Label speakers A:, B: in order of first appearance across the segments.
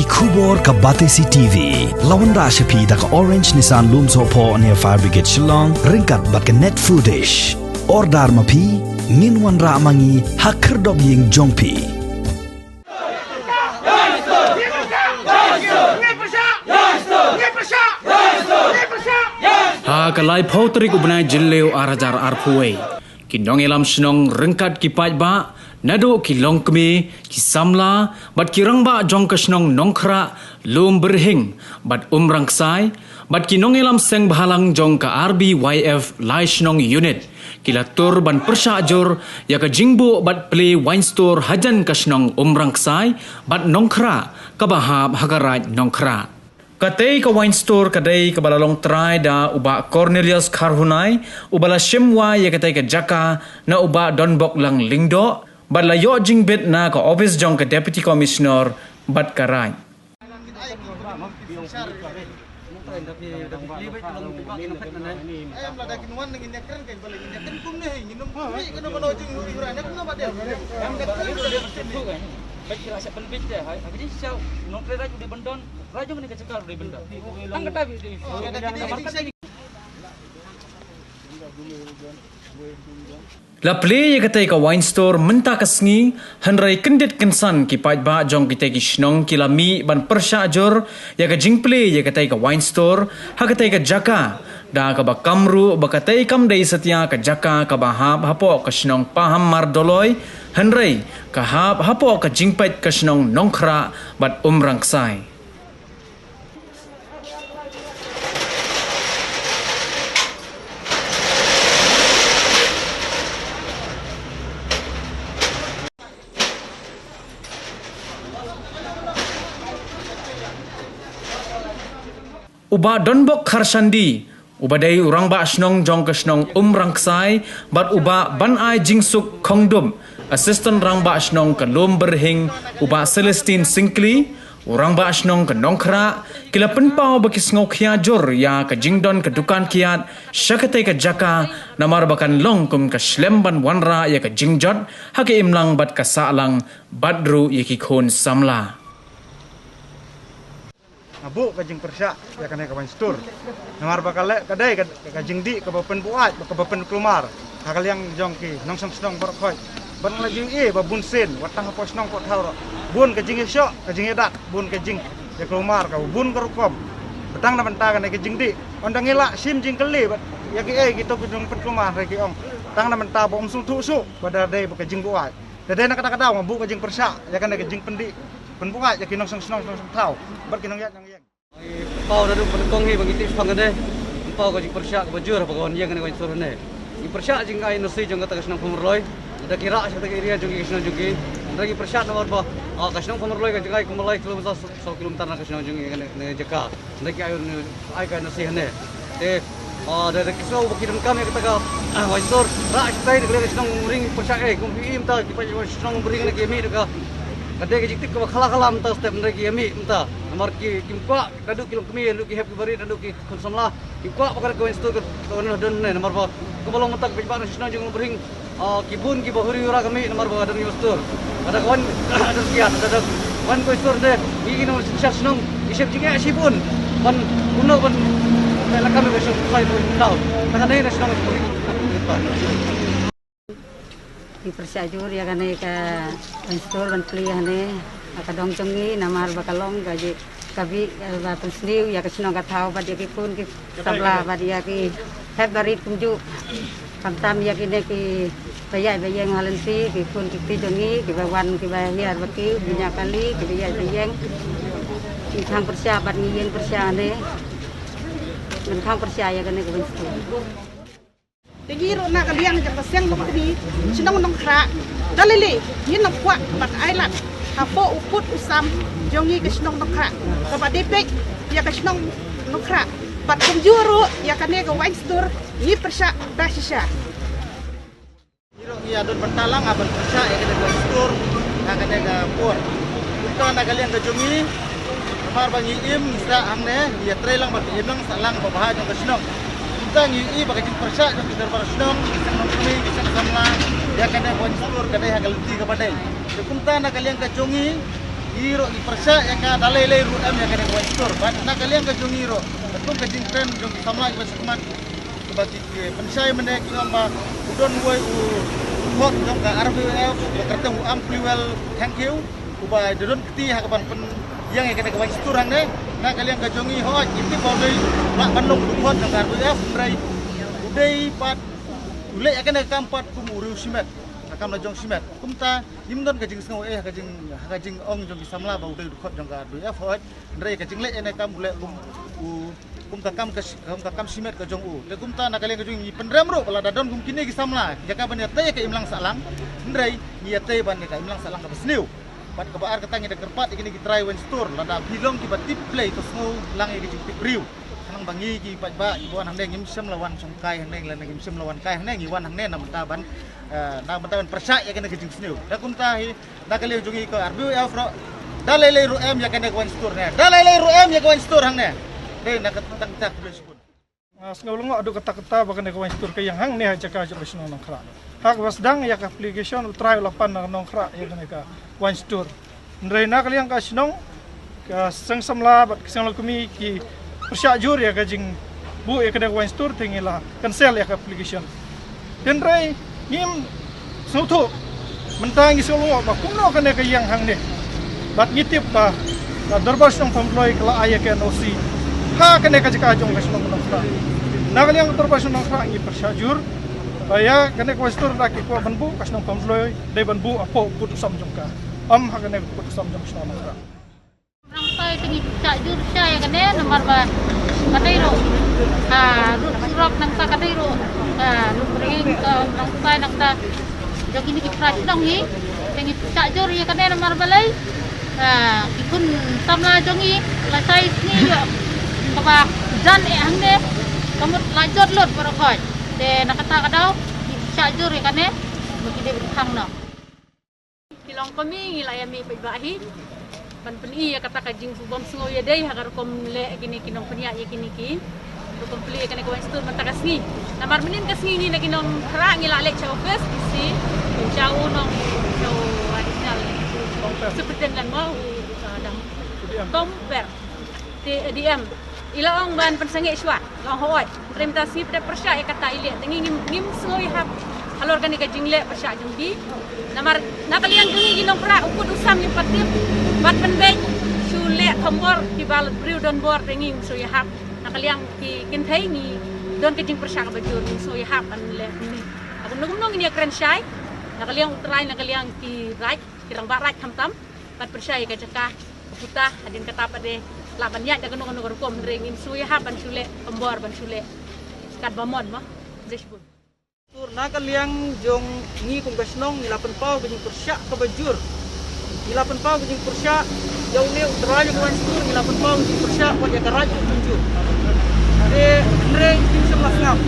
A: Kubor ka Batesi TV. Lawan Rashapi da ka Orange Nissan Loom Sopo near Fire Brigade Shillong. Ringkat bat ka net footage. Ordar mapi. Nginwan ra mangi hakerdog ying jongpi.
B: Kalai potrik ubnai jilleu arajar arpuai. Kinong elam senong rengkat kipaj ba, nado kilong kemi, kisamla, bat kirang ba jong kesnong nongkra, lum berhing, bat rangsai, bat kinong elam seng bahalang jong ka RBYF lai senong unit. Kilatur ban persajur, ya ka jingbo bat play wine store hajan kesnong rangsai, bat nongkra, kabahab hagarat nongkra. Katay ka wine store kadai ka balalong try da uba Cornelius Karhunay ubala shimwa ya katay ka jaka na uba donbok lang lingdo bat layo jingbit na ka office jong ka deputy commissioner bat karay.
C: Baik kira siapa lebih deh, hari ini siapa nongkrong raja di bendon, raja mana kecekal di bendon. Angkat tapi di.
B: La play ya katay ka wine store menta kasngi hanray kendit kensan ki paj ba jong kitay ki shnong kilami ban persajur ya ka jing play ya katay ka wine store ha katay ka jaka da ka ba kamru ba katay kam dai satya ka jaka ka bahab hapo ka shnong paham mardoloy hanray ka hab hapo ka jingpait ka shnong nongkra bat rangsai. Uba donbok kharsandi ubadai urang ba asnong jong kasnong rangsai bat uba ban ai jingsuk khongdum assistant rang ba asnong ka lom berhing uba Celestine Sinkli urang ba asnong ka nongkra kila penpau ba kisngok hiajur ya ka jingdon ka dukan kiat syakatay ka jaka namar bakan long kum ka shlemban wanra ya ka jingjot hake imlang bat ka saalang badru yakikhon samla.
D: Abu kajing persyak ya kena kawan store. Namar bakal kadai kajing di ke bapen buat ke bapen kelumar. Hakal yang jongki nong song berkoi. Ban lagi babun sen watang apa senong pot haur. Bun kajing syok kajing edak bun kajing ya kelumar kau bun kerukom. Petang na benta kan kajing di. Ondang elak sim jing keli ya gitu kajing pen kelumar reki ong. Tang na benta bom sung tusuk pada dai kajing buat. Dadai nak kata abu kajing persyak ya kan kajing pendi. Penbuat ya kinong song tahu berkinong yang
C: Pau dah duk penekong hi bagi tips pang deh. Pau ko jing persyak bajur apa kon yang kena sur ne. I persyak jing ai nasi jong kata kasnang pemurloi. Da kira sa ta area jong kasnang jugi. Lagi persyak nomor ba. Kasnang pemurloi ka jing ai kumulai kilometer 100 km na kasnang jong ne jaka. Lagi ai ka nasi ne. Da kisau bagi dum kami kata ka waisor ra sai de kasnang ring persyak kumpi imta ki pa kasnang ring ne kemi ka. Kadang kita jiktik khala mta step lagi ami mta amar ki kimpa kadu kilom kemi lu ki happy bari dadu ki konsumlah kimpa pakar ko insto ko don ne namar ba ko bolong mta ki ba sisna jung bring kibun ki bahuri ura kami namar ba dan yustur ada kawan ada kiat ada kawan ko istur de iki no sisnong isep jinga sibun ban uno ban kala kami besok sai pun tahu takkan ne sisnong bring
E: di persajur ya kan ka store ban pli hane ka dong jongi namar bakalong gaji kabi ba pusliu ya kasno ka thau ba ki pun ki tabla ba dia ki heb barit kumju kamtam ya ki ne ki bayang halensi ki pun ki jongi ki ba wan ki ba hiar ba ki binya kali ki bayang ki thang persya ban ngien persya ne men thang persya ya kan ka store
F: Jadi rona kalian yang pasang lepas ni, senang nongkrak. Dalili, ni nak kuat bat ailat. Hapo uput usam, jongi ke senang nongkrak. Bapak depek, ya ke senang nongkrak. Bat kumjuru, ya kan ke wine store, ni persyak dah sisa.
D: Ya don bentalang aban persyak ya kena wine store, ya kena ke port. Kita nak kalian ke jongi, kamar bangi im, sa angne, ya trailang bat imlang salang babah jong ke senang. Kita ngi bagi persyak jong kita bersenang, senang kami bisa samla, ya kena wine store kena yang galti kepada. Kunta nak kalian ke jongi, i jiro di persya ya ka dalai ru am ya ka ne store bat na kalian ka jongi ro betul ka jing tren jong samla ka sekemat bagi pensai menek ngamba udon woi u hot jong ka RBF kerta u am well thank you uba dedon keti ha kapan pen yang ka ne ka store hang ne na kalian ka jongi hot inti boleh lak bandung du hot jong ka RBF rai udai pat ulek ya ka ne kampat kumuru simet akam la jong simet kumta nimdon ka jing sngo ka jing ong jong samla ba udai dukhot jong ka RBF hot ndrai ka jing le ene kam bule kumta kam simet ka jong u le kumta na kalian ka jong ni pendram ro pala dadon kum kini ki samla jaka ban ya te ka imlang salang ndrai ni ya te ban ka imlang salang ka besniu pat ka baar ka tangi de kerpat ikini ki try wen store lada bilong ki batip play to sngo lang ki jing tip riu nang bangi ki pat ba ibuan hang deng imsem lawan songkai hang deng lan imsem lawan kai hang deng iwan hang ne na mentaban na mentaban persya ya kena kejing sneu da kumta hi na kali jungi ko RBF ro dalai ru em ya kena wen store ne dalai ru em ya wen store hang ne de na katang tak boleh sebut
G: Sengaulungo adu kata-kata bagan eko instur ke yang hang ne aja ka jok sino nongkra. Hak wasdang ya ka application utrai lapan na nongkra ya kan ka one store. Ndrai na kalian ka sinong ka sengsamla bat kisang kumi ki persya jur ya ka jing bu ya ka one store tingila cancel ya ka application. Dan ndrai ngim sutu mentangi solo ba kumno ka ne ka yang hang ne. Bat ngitip ba darbar sinong pamloy kala aya ka nosi. Ha kene ka jika jong kasno nongkra. Nagal yang terbasu nongkra ngi persyajur. Baya kene ko stur laki ko banbu kasno pamloy dai banbu apo putusam jongka. Am ha kene putusam jong kasno nongkra.
H: Orang sai tengi persyajur saya kene nomor ba kadairo. Surok nang ta kadairo. Luring nang sai nang ta jong ini ki prajudang ni tengi persyajur ya kene nomor balai. Ikun samla jongi la sai ni yo. Kaba jan hang ne kamut lanjut lut barokoi de nakata kadau syajur ikane bagi de berhang no kilong kami ngilayami paibahi pan peni ya kata kajing subom sungo ya dei hagar kom le kini kinong penia ya kini ki to kompli ikane ko instur matagasni namar menin kasni ni na kinong kra ngilale cha office isi chau nong chau additional seperti lan mau dam tomper DM ilaong ban pensangi iswa long hoy implementasi pada persya kata ile tengi ngim sngoi hab halor kan ka jingle persya jungdi namar nakalian jungi ginong pra ukut usam ni patip bat penbej sule khambor ki bal briu don bor tengi soi hab nakalian ki kinthai ni don ka jing persya ka bajur soi hab an le ni aku nung ni kren syai nakalian utrai nakalian ki right kirang ba right tam bat persya ka jaka puta hadin kata pade labannya jaga nunggu kom dringin suya ban sule pembor ban sule kat bamon mah desbun
G: Tur na kaliang jong ngi kum kasnong ilapan pau ke jing persya ka bajur. Ilapan pau ke jing persya jauh ne utara jong wan tur ilapan pau jing persya wat ya karaj bajur. De andre tim sebelas ngam.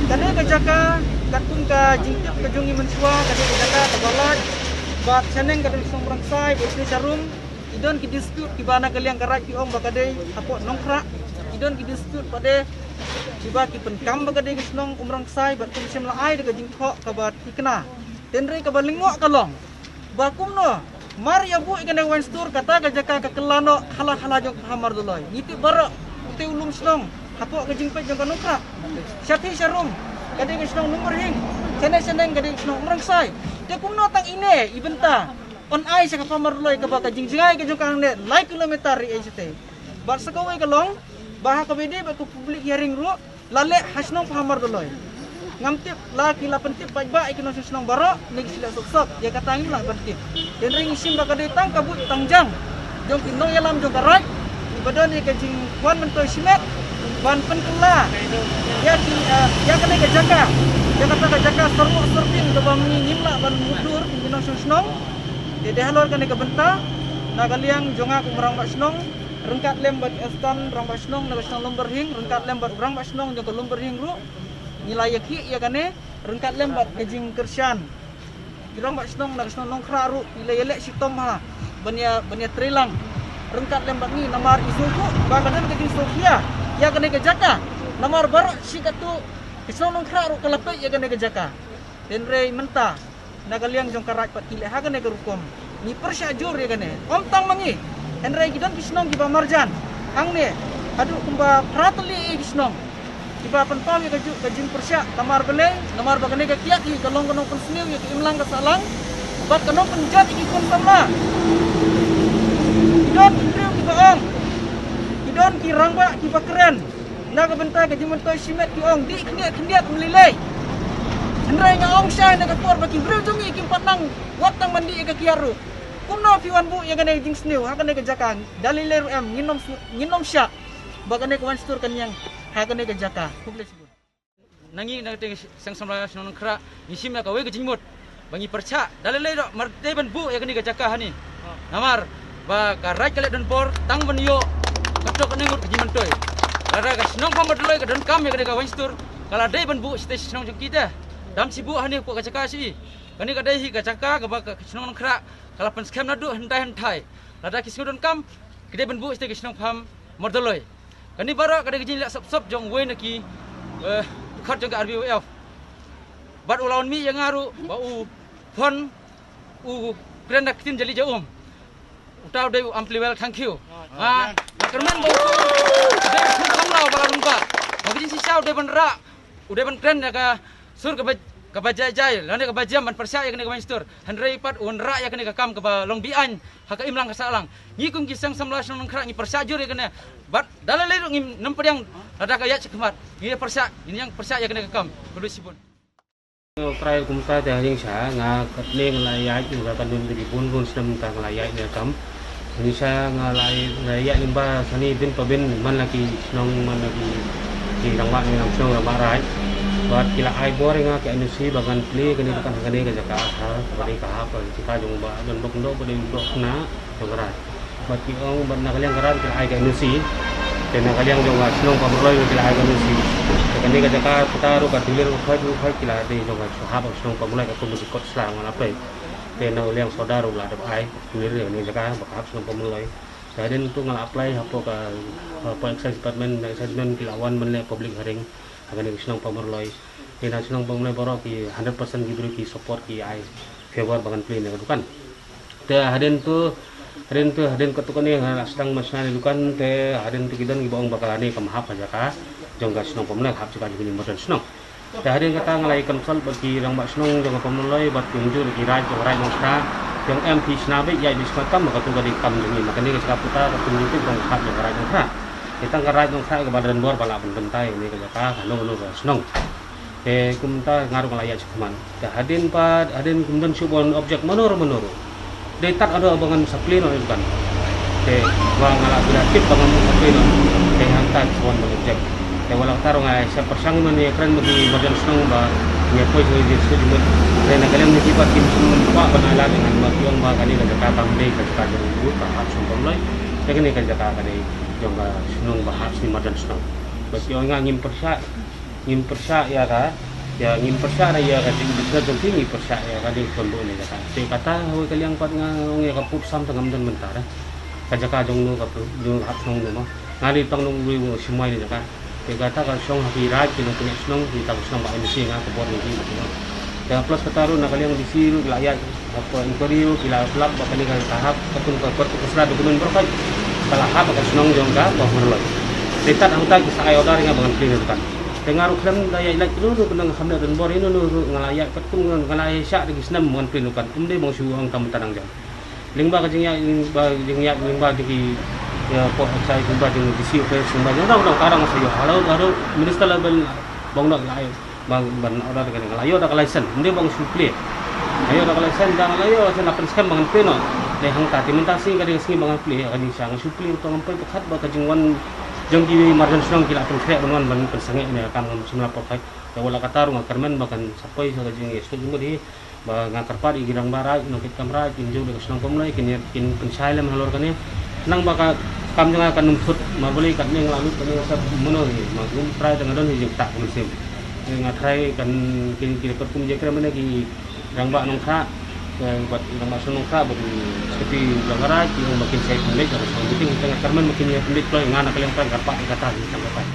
G: Kane ka jaka katun ka jing ka jongi mensua kane ka jaka tabalat bat seneng ka dong rangsai bosni sarum idon ki dispute ki bana kalian karat ki om bakade apo nongkra idon ki dispute pade tiba ki penkam bakade kisnong umrang sai bat kum sem laai de jingkho ka bat ikna tenre ka balingok kalong bakum no mar ya bu ikane wan store kata ka jaka ka kelano hala jok hamar duloi ngiti bara te ulum snong apo ka jingpe jong kanokra syati sarum kade kisnong nomor hing seneng kade kisnong umrang sai te kum no tang ine ibenta on ai sa kapamar loy ka baka jingjingai ka jong kang ne like kilometer ri ejte bar sakawai ka long baha ka bede ba ku public hearing ro lale hasnong pahamar loy ngamtip la kila pentip ba ikino susnong baro negi sila sok ya katangin la bertip den ring isim baka de tang kabut tangjang jong kinong yalam jong karai badan ni ka jing wan mentoy simet ban penkela ya kene ka jaka ya kata ka jaka sortin ka bami nimla ban mudur kinong susnong Dede halor kan ke benta nagaliang jonga ku merang basnong rengkat lembat estan rang basnong na basnong lumber hing rengkat lembat rang basnong jong lumber hing ru nilai ki ya kane rengkat lembat ke jing kersian rang basnong na basnong nongkra ru nilai lek si tomha banya trilang rengkat lembat ni namar isuku bakadan ke jing sofia ya kane ke jaka namar baru si katu basnong nongkra ru kalape ya kane ke jaka den rei menta nagaliang jong karat pat kile ha kane ke rukom ni persya jur ya kan om tang mangi enrai gidan kisnong giba marjan ang ne adu kumba pratli kisnong giba penpam ya kajing persya tamar bele namar bagane ka kiat ki kalong kanong pensniu ya imlang ka salang bat kanong penjat iki kun sama gidan kriu giba ong gidan ki rangba giba keren na ka bentai ka jimentoy simet ki ong di kendiat melilai Hendrai nga ong siya na kapor baki bro jungi kim patang watang mandi ka kiaru. Kuno piwan bu ya ganay jing snew ha kanay ka jakang daliler em nginom siya bagane ka wan stur kanyang ha kanay ka jaka kuble sibun. Nangi na ting sang samra sinon kra nisim na ka we ka jingmut bangi percha daliler marte ban bu ya kanay ka jaka hani. Namar ba ka right kale don por tang ban yo katok nengut ka jimentoy. Lara ka sinong pamadloy ka don kam ya kanay ka wan stur kala dai ban bu stage sinong jong kita. Dam sibuk hani ko kacaka si kani kadai hi kacaka gaba ka kisnong khra kala pen scam nadu hentai lada kisnodon kam kede ben bu ste kisnong pham mordoloi kani baro kadai gijin lak sop jong we naki khat jong RBF bat ulawan mi yang ngaru ba u phon u krenda kitin jali jaum utau de ampli well thank you ha kerman ba de kham law bala rumpa bagijin si saw de ben ra udah ben kren ka sur ka bajai lane ka bajam man persya ya kene ka manstur handrei pat unra ya kene ka kam ka long bian ha ka imlang ka salang ngi kum kisang samlas nang khra ngi persya jur ya kene bat dalale ngi nempediang ada ka ya cekmat ngi persya ini yang persya ya kene ka kam kudu sipun
I: trai kumta ta jing sa nga katleng layai ju ka kanun di bun sem ta layai ne kam ni sa nga layai limba sani bin pabin man lagi nong man lagi di rangwa ni nang song ba rai buat kila ai boring ke industri bagan pli kini kan kani ke jaka ha bari ka ha pa jika jong ba don bok ndo bari dok na jongara buat ki ong ban na kaliang garan kila ai ke industri ten na kaliang jong aslong pamroi kila ai ke industri kani ke jaka putaru ka dilir khoi kila de jong ha pa aslong pamroi ka kum sikot slang mana pe ten na liang saudara la dap ai dilir ni jaka ba aslong pamroi dan itu ngal apply apa ka excise department kilawan menle public hearing akan kisnong pamerloi ina kisnong pamerloi boro ki 100% gibru ki support ki ai favor bagan play ne dukan te haden ketukan yang sedang masna dukan te haden tu kidan gi bong bakalane kam hap aja ka jongga kisnong pamerloi hap juga gi modern kisnong te haden kata ngalai konsol bagi rang mak kisnong jongga pamerloi bat tunjur ki raj rai mosra yang MP snabe ya di sematam maka tu di kam jengi maka ni ka puta ka tunjur tu bong hap rai mosra kita ngerai nong khai ke badan bor pala bentai ini ke jaka kanong senong kumta ngaruh ngelaya cuman hadin kemudian subon objek menur detat ada abangan saplin oleh bukan wang ngala kreatif bangan saplin hantar subon objek walang tarung ay sa persang man ya keren bagi badan senong ba ya poy di sujud dan kalian nikibat kim sunun pa banala dengan magyong ba kanila jaka tambe ka jaka jong ka sumpong loy kini ka jaka kanai jongga senong bahas ni madan senong bagi orang ngim persya ya ka ya ngim persya na ya ka bisa tinggi persya ya ka di kondo ni ka te kata hoy kaliang pat nga ong ya ka pup sam tangam dan mentara ka jaka jong no ka jong hap senong no ngali tang nong wi simai ni ka te kata ka song hapi raj kino punya senong di tang senong ba industri nga ka bor ni ya plus kataru na kaliang disiru layat apa inquiry kila flap ba kali ka tahap katun ka korpo kesra dokumen berkai kalau apa ke senong jongga bah merloi detat angta kisah ayodar nga bangan clean kan tengaru klam daya ilak dulu benang hamna dan bor ini nu ngalayak patung ngalay syak di kisnam bangan clean kan umde bang suang tam tanang jang lingba ka jingya lingba di ya po sai lingba di disi pe sumba jang daw karang sayo halo minister level bang nak layo bang ban order kan ngalayo da license umde bang supli ayo da license dan ngalayo sa napen scam bangan clean deh hang tati mentasi kadang singi bangan pli kan isang supli to ngampai pekat ba kajingwan jong di marjan senong kila pun krek dengan ban pensange ne kan semla pokai ya wala katarung karmen bakan sapai sa kajing yesto jung di ba ngakar padi girang barai nokit kamra tinju de senong pemulai kin pensaile mahalor kan nang baka kam jang akan numput marbeli kat ning lalu kan sa mono ni magum try dengan don hijau tak musim ngatrai kan kin perkum je kira mana ki rang ba nong kha buat orang masuk nongka bagi seperti langgaran yang makin saya pendek harus penting tengah karmen makin pendek kalau yang anak kalian kan karpak kata di tanggapan